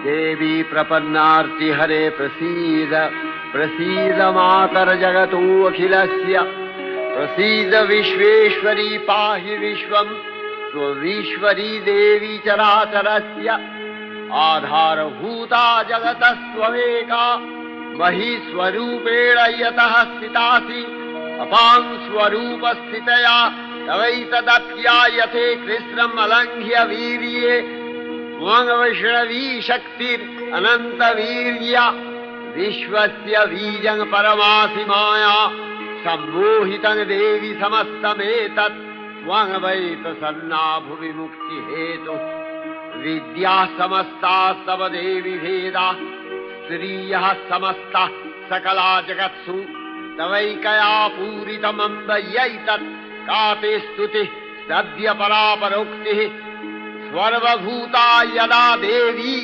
देवी प्रपन्नार्ति हरे प्रसीद प्रसीद मातर जगतोऽखिलस्य प्रसीद विश्वेश्वरी पाहि विश्वम् स्ववीश्वरी देवी चराचरस्य आधारभूता जगतस्त्वमेका महीस्वरूपेण यतः स्थितासि अपां स्वरूपस्थितया तवैतदप्यायते कृष्णम् अलङ्घ्य वीर्ये त्वं वैष्णवी शक्तिरनन्तवीर्या विश्वस्य बीजं परमासि माया सम्मोहितं देवि समस्तमेतत् त्वं वै प्रसन्ना भुवि मुक्तिहेतुः विद्याः समस्ताः तव देवि भेदाः स्त्रियः समस्ताः सकला जगत्सु तवैकया पूरितमम्बयैतत् का ते स्तुतिः सद्य परापरोक्तिः सर्वभूता यदा देवी